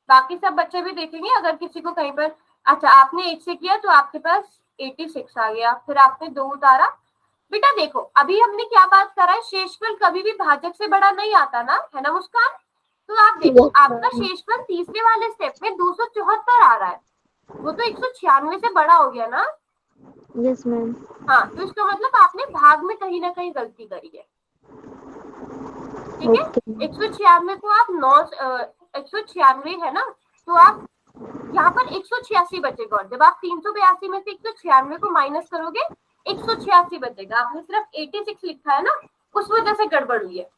बाकी सब बच्चे भी देखेंगे। अगर किसी को कहीं पर, अच्छा आपने 1 से किया तो आपके पास 86 आ गया, फिर आपने 2 उतारा। बेटा देखो, अभी हमने क्या बात करा है, शेषफल कभी भी भाजक से बड़ा नहीं आता ना, है ना मुस्कान? तो आप देखो, आपका शेषफल तीसरे वाले स्टेप में 274 आ रहा है, वो तो 196 से बड़ा हो गया ना। Yes ma'am. हाँ, तो इसका मतलब आपने भाग में कहीं ना कहीं गलती करी है। ठीक है, 196 को आप 196 है ना, तो आप यहाँ पर 186 बचेगा, और जब आप 382 में से 196 को माइनस करोगे 186 बचेगा। आपने सिर्फ 86 लिखा है ना, उस वजह से गड़बड़ हुई है।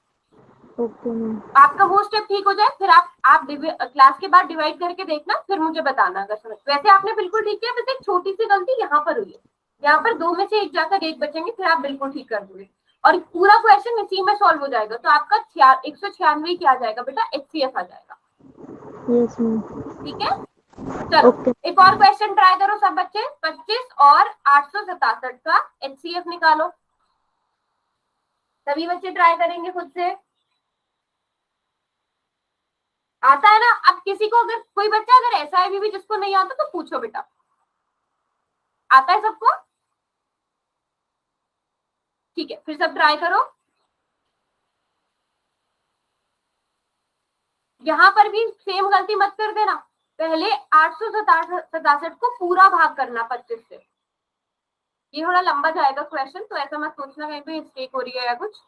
Okay ma'am. आपका वो स्टेप ठीक हो जाए, फिर आप क्लास के बाद डिवाइड करके देखना, फिर मुझे बताना अगर समझ। वैसे आपने बिल्कुल ठीक किया, बस एक छोटी सी गलती यहाँ पर हुई है, यहाँ पर 2 में से 1 जाकर 1 बचेंगे, फिर आप बिल्कुल ठीक कर दोगे और पूरा क्वेश्चन इसी में सॉल्व हो जाएगा। तो आपका 196 क्या आ जाएगा बेटा, HCF आ जाएगा। Yes ma'am. ठीक है, चलो ओके। एक और क्वेश्चन ट्राई करो सब बच्चे। 25 और 867 का HCF निकालो। सभी बच्चे ट्राई करेंगे खुद से, आता है ना। अब किसी को अगर कोई बच्चा अगर ऐसा है भी जिसको नहीं आता तो पूछो बेटा, आता है सबको? ठीक है, फिर सब ट्राई करो। यहाँ पर भी सेम गलती मत कर देना, पहले 867 को पूरा भाग करना 25 से। ये थोड़ा लंबा जाएगा क्वेश्चन, तो ऐसा मत सोचना कहीं पे मिस्टेक हो रही है या कुछ।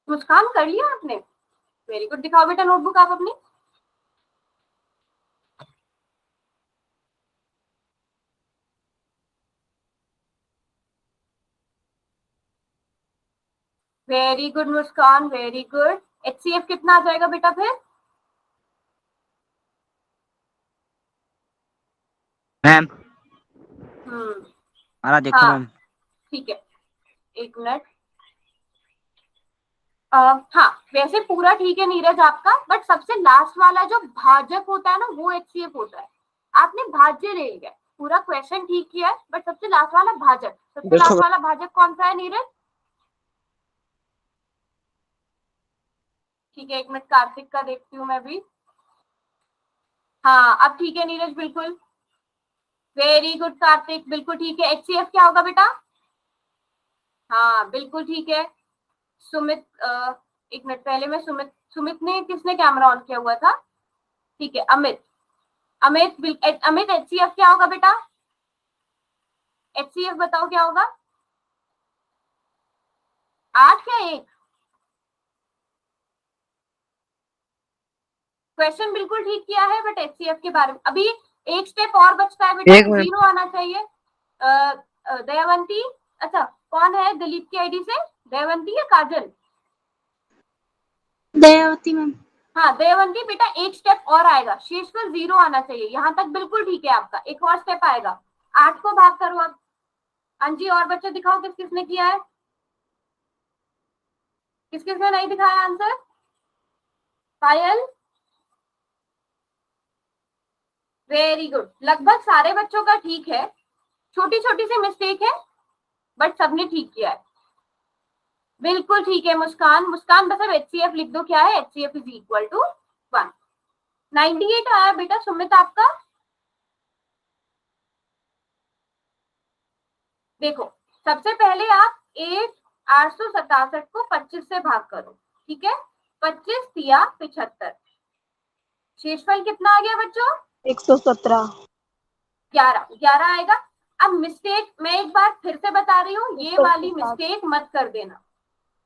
मुस्कान कर लिया आपने? वेरी गुड, दिखाओ बेटा नोटबुक आप अपनी। वेरी गुड मुस्कान, वेरी गुड। HCF कितना आ जाएगा बेटा फिर? मैम हाँ देखो मैम। ठीक है, एक मिनट। हाँ वैसे पूरा ठीक है नीरज आपका, बट सबसे लास्ट वाला जो भाजक होता है ना वो HCF होता है। आपने भाज्य ले लिया, पूरा क्वेश्चन ठीक किया है, बट सबसे लास्ट वाला भाजक, सबसे देखो लास्ट वाला भाजक कौन सा है नीरज? ठीक है, एक मिनट कार्तिक का देखती हूँ मैं भी। हाँ अब ठीक है नीरज, बिल्कुल वेरी गुड कार्तिक, बिल्कुल ठीक है। HCF क्या होगा बेटा? हाँ बिल्कुल ठीक है। सुमित, एक मिनट पहले मैं सुमित ने किसने कैमरा ऑन किया हुआ था? ठीक है, अमित अमित HCF क्या होगा बेटा? HCF बताओ क्या होगा? 8 या 1? क्वेश्चन बिल्कुल ठीक किया है, बट HCF के बारे में अभी एक स्टेप और बचता है बेटा, 0 आना चाहिए। दयावंती, अच्छा कौन है दिलीप की आईडी से? दयावंती या काजल? दयावती मैम। हाँ दयावंती बेटा, एक स्टेप और आएगा, शेषफल 0 आना चाहिए। यहाँ तक बिल्कुल ठीक है आपका, एक और स्टेप आएगा। 8 को भाग करो अब। अंजी और बच्चे दिखाओ किस किसने किया है, किस किसने नहीं दिखाया आंसर? पायल, वेरी गुड, लगभग सारे बच्चों का ठीक है, छोटी छोटी सी मिस्टेक है, बट सबने ठीक किया है। बिल्कुल ठीक है मुस्कान, बस अब HCF लिख दो, क्या है? HCF is equal to 1। 98 आया बेटा सुमित आपका। देखो सबसे पहले आप 867 को 25 से भाग करो, ठीक है? 25 दिया 75, शेषफल कितना आ गया बच्चों? 117। 11 आएगा। अब मिस्टेक मैं एक बार फिर से बता रही हूँ, ये वाली मिस्टेक मत कर देना,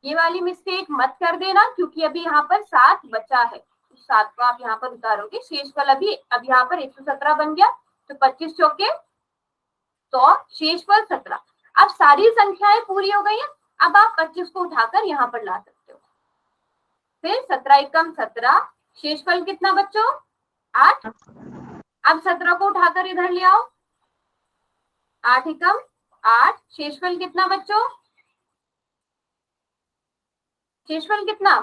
ये वाली मिस्टेक मत कर देना, क्योंकि अभी यहाँ पर 7 बचा है, 7 को आप यहाँ पर उतारोगे, शेषफल अभी अब यहाँ पर 117 बन गया, तो 25 चौके 100, शेषफल 17। अब सारी संख्याएं पूरी हो गई हैं, अब आप 25 को उठाकर यहाँ पर ला सकते हो। फिर 17 एकम 17, शेषफल कितना बच्चों? 8। अब 17 को उठाकर इधर ले आओ, 8 एकम 8, शेषफल कितना बच्चों? शेषफल कितना?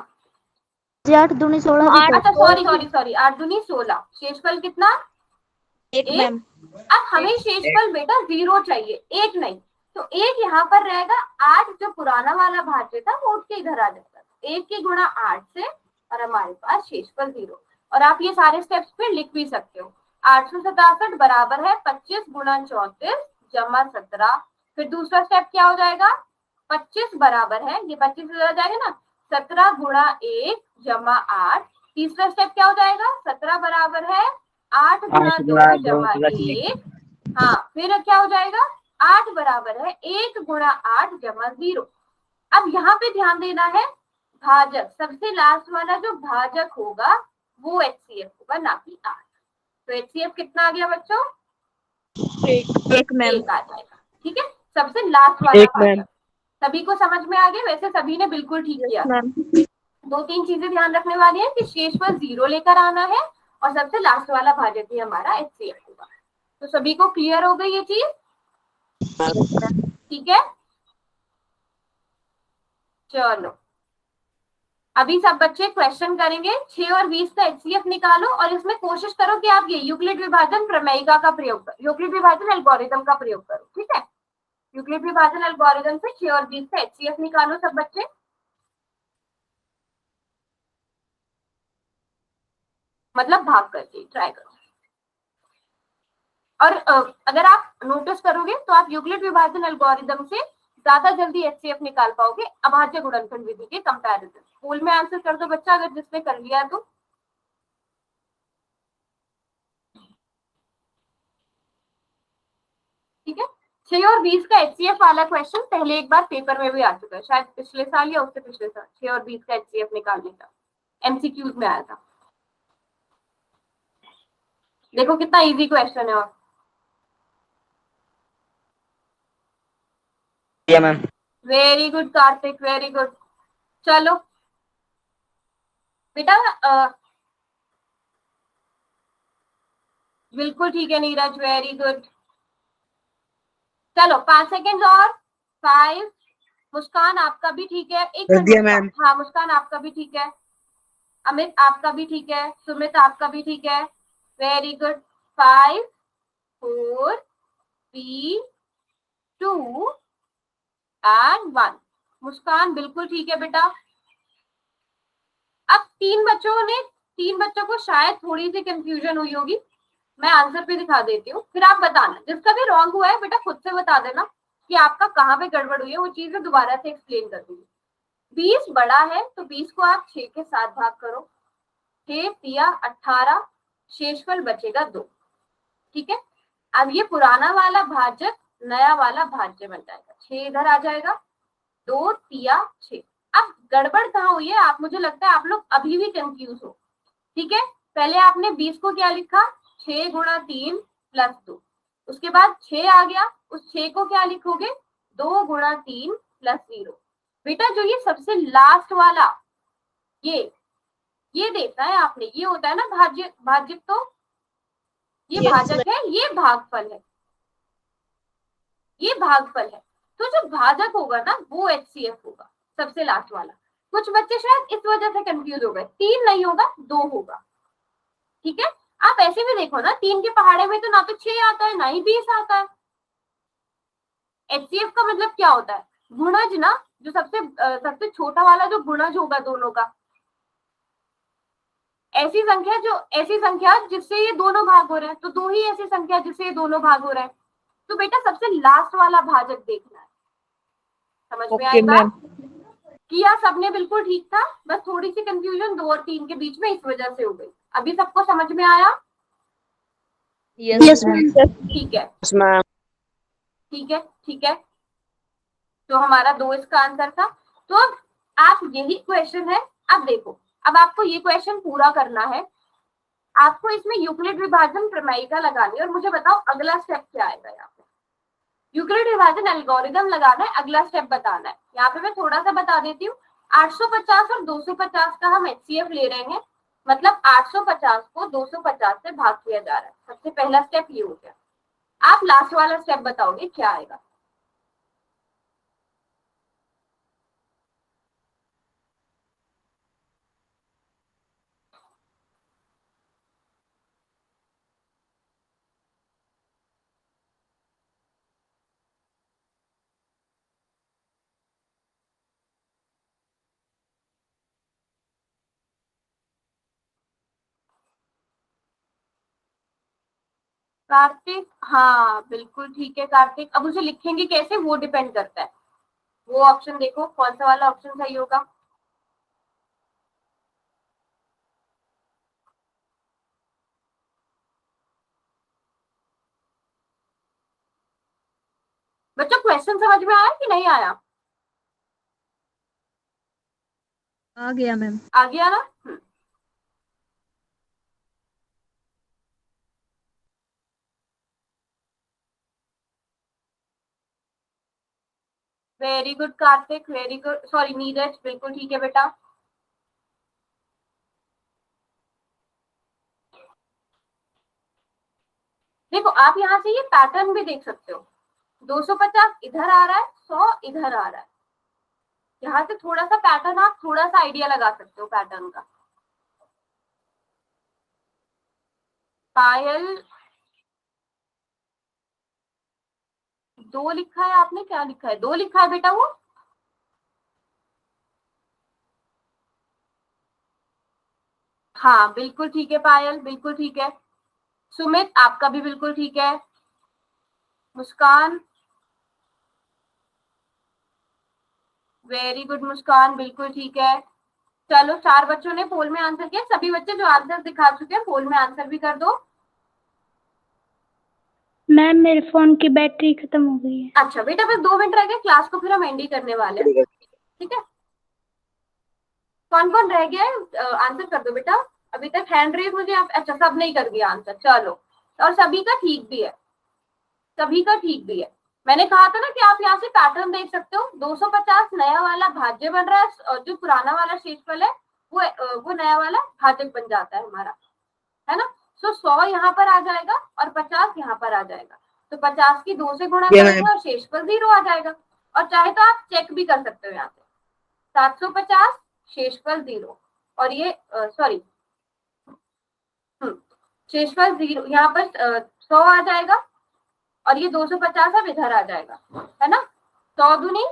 8 दूनी 16। अच्छा सॉरी 8 दूनी 16, शेषफल कितना? एक एक। मैम। अब हमें शेषफल बेटा 0 चाहिए, एक नहीं। तो एक यहाँ पर रहेगा, 8 जो पुराना वाला भाज्य था वो उठ के इधर आ जाएगा, 1 की गुणा 8 से, और हमारे पास शेषफल 0। और आप ये सारे स्टेप्स पे लिख भी सकते हो। 867 बराबर है 25 गुणा 34 जमा 17। फिर दूसरा स्टेप क्या हो जाएगा, 25 बराबर है, ये 25 इधर आ जाएगा ना, 17 गुणा 1 जमा 8। तीसरा स्टेप क्या हो जाएगा, 17 बराबर है 8 गुणा 2 जमा 1। हाँ, फिर क्या हो जाएगा, 8 बराबर है 1 गुणा 8 जमा 0। अब यहाँ पे ध्यान देना है, भाजक सबसे लास्ट वाला जो भाजक होगा वो HCF होगा, ना कि 8। तो HCF कितना आ गया बच्चों, एक मैम। 1 आ जाएगा। ठीक है, सबसे लास्ट वाला एक मैम। भाजक। सभी को समझ में आ गया, वैसे सभी ने बिल्कुल ठीक यस किया। मैम। 2-3 चीजें ध्यान रखने वाली है कि शेषफल 0 लेकर आना है, और सबसे लास्ट वाला भाजक भी हमारा HCF होगा। तो सभी को क्लियर हो गई ये चीज, ठीक है। चलो, अभी सब बच्चे क्वेश्चन करेंगे, 6 और 20 का HCF निकालो, और इसमें कोशिश करो कि आप ये यूक्लिड विभाजन प्रमेयिका का प्रयोग करो, यूक्लिड विभाजन एल्गोरिथम का प्रयोग करो। ठीक है, यूक्लिड विभाजन एल्गोरिथम से 6 और 20 का HCF निकालो सब बच्चे। मतलब भाग करके ट्राई करो। और अगर आप नोटिस करोगे तो आप यूक्लिड विभाजन एल्गोरिथम से ज्यादा जल्दी HCF निकाल पाओगे अभाज्य गुणनफल विधि के कंपैरिजन। स्कूल में आंसर कर दो बच्चा, अगर जिसने कर लिया तो। ठीक है, 6 और 20 का HCF वाला क्वेश्चन पहले एक बार पेपर में भी आ चुका है, शायद पिछले साल या उससे पिछले साल, 6 और 20 का HCF निकालने का MCQs में आया था। देखो कितना इजी क्वेश्चन है। और ma'am. Very good Kartik, very good. चलो बेटा, बिल्कुल ठीक है नीरज, वेरी गुड। चलो 5 सेकेंड और। 5। मुस्कान आपका भी ठीक है, एक कर दिया मिनट मैम। हाँ, मुस्कान आपका भी ठीक है, अमित आपका भी ठीक है, सुमित आपका भी ठीक है, वेरी गुड। 5 4 3 2 एंड 1। मुस्कान बिल्कुल ठीक है बेटा। अब 3 बच्चों को शायद थोड़ी सी कंफ्यूजन हुई होगी, मैं आंसर पे दिखा देती हूँ, फिर आप बताना। जिसका भी रॉन्ग हुआ है बेटा खुद से बता देना कि आपका कहाँ पे गड़बड़ हुई है, वो चीजें दोबारा से एक्सप्लेन कर दूंगी। 20 बड़ा है तो 20 को आप 6 के साथ भाग करो, 6 तिया 18, शेषफल बचेगा 2। ठीक है, अब ये पुराना वाला भाजक नया वाला भाज्य बन जाएगा, 6 इधर आ जाएगा, 2 तिया 6। अब गड़बड़ कहाँ हुई है, आप मुझे लगता है आप लोग अभी भी कंफ्यूज हो। ठीक है, पहले आपने 20 को क्या लिखा, 6 गुणा 3 प्लस 2। उसके बाद 6 आ गया, उस 6 को क्या लिखोगे, 2 गुणा 3 प्लस 0। बेटा जो ये सबसे लास्ट वाला, ये देखना है आपने, ये होता है ना भाज्य, भाज्य तो ये Yes, भाजक है, ये भागफल है, ये भागफल है। तो जो भाजक होगा ना वो HCF होगा, सबसे लास्ट वाला। कुछ बच्चे शायद इस वजह से कंफ्यूज हो गए, 3 नहीं होगा 2 होगा। ठीक है, आप ऐसे भी देखो ना, 3 के पहाड़े में तो ना तो 6 आता है ना ही 20 आता है। HCF का मतलब क्या होता है, गुणज ना, जो सबसे छोटा वाला जो गुणज होगा दोनों का, ऐसी संख्या जिससे ये दोनों भाग हो रहे हैं, तो 2 ही ऐसी संख्या जिससे ये दोनों भाग हो रहे हैं। तो बेटा सबसे लास्ट वाला भाजक देखना है, समझ में आई ओके बात? मैम। किया सबने बिल्कुल ठीक था, बस थोड़ी सी कंफ्यूजन 2 और 3 के बीच में इस वजह से हो गई। अभी सबको समझ में आया? Yes ma'am. ठीक है, यस मैम। ठीक है, ठीक है। तो हमारा 2 इसका आंसर था। तो अब आप यही क्वेश्चन है, अब देखो, अब आपको ये क्वेश्चन पूरा करना है, आपको इसमें यूक्लिड विभाजन प्रमेयिका लगानी है, और मुझे बताओ अगला स्टेप क्या आएगा। यहाँ पे यूक्लिड विभाजन एल्गोरिथम लगाना है, अगला स्टेप बताना है। यहाँ पे मैं थोड़ा सा बता देती हूँ, 850 और 250 का हम HCF ले रहे हैं, मतलब 850 को 250 से भाग किया जा रहा है। सबसे पहला स्टेप ये हो गया। आप लास्ट वाला स्टेप बताओगे क्या आएगा। कार्तिक, हाँ बिल्कुल ठीक है कार्तिक। अब उसे लिखेंगे कैसे वो डिपेंड करता है। वो ऑप्शन देखो कौन सा वाला ऑप्शन सही होगा। बच्चों क्वेश्चन समझ में आया कि नहीं आया? आ गया मैम। आ गया ना? Very good Kartik, very good. Sorry Neeraj, बिल्कुल ठीक है बेटा। देखो आप यहाँ से ये पैटर्न भी देख सकते हो। 250 इधर आ रहा है, 100 इधर आ रहा है। यहाँ से थोड़ा सा पैटर्न, आप थोड़ा सा आइडिया लगा सकते हो पैटर्न का। पायल 2 लिखा है आपने, क्या लिखा है? 2 लिखा है बेटा वो। हाँ बिल्कुल ठीक है पायल, बिल्कुल ठीक है। सुमित आपका भी बिल्कुल ठीक है। मुस्कान, वेरी गुड मुस्कान, बिल्कुल ठीक है। चलो 4 बच्चों ने पोल में आंसर किया। सभी बच्चे जो आंसर दिखा चुके हैं पोल में आंसर भी कर दो। मैम मेरे फोन की बैटरी खत्म हो गई है। अच्छा बेटा बस 2 मिनट रह गए, क्लास को फिर हम एंड ही करने वाले हैं, ठीक है। कौन कौन रह गया है आंसर कर दो बेटा। अभी तक हैंड रेज मुझे आप, अच्छा सब नहीं कर दिया आंसर, चलो। और सभी का ठीक भी है, सभी का ठीक भी है। मैंने कहा था ना कि आप यहाँ से पैटर्न देख सकते हो। 250 नया वाला भाज्य बन रहा है, और जो पुराना वाला शेषफल है वो नया वाला भाजक बन जाता है हमारा, है ना। सो 100 यहाँ पर आ जाएगा और 50 यहाँ पर आ जाएगा। तो 50 की 2 से गुणा करेंगे और शेषफल 0 आ जाएगा। और चाहे तो आप चेक भी कर सकते हो यहाँ से, 750 शेषफल 0, और ये सॉरी शेषफल 0 यहाँ पर 100 आ जाएगा, और ये 250 अब इधर आ जाएगा, है ना। 100 दूनी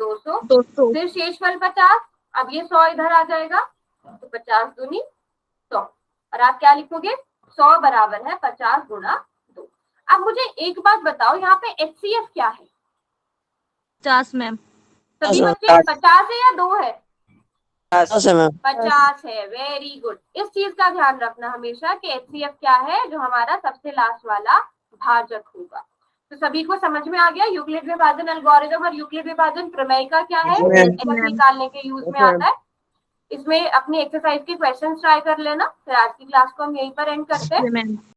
200, 200। फिर शेषफल 50, अब ये 100 इधर आ जाएगा, तो 50 दूनी 100। और आप क्या लिखोगे? 100 बराबर है 50 गुणा 2। अब मुझे एक बात बताओ, यहाँ पे HCF क्या है? 50 मैम। सभी बच्चे 50 है या 2 है? 50 है मैम। 50 है, वेरी गुड। इस चीज का ध्यान रखना हमेशा कि HCF क्या है, जो हमारा सबसे लास्ट वाला भाजक होगा। तो सभी को समझ में आ गया यूक्लिड विभाजन एल्गोरिथम और यूक्लिड विभाजन प्रमेय का क्या है, HCF निकालने के यूज में आता है। इसमें अपनी एक्सरसाइज के क्वेश्चंस ट्राई कर लेना। फिर आज की क्लास को हम यहीं पर एंड करते हैं। मैम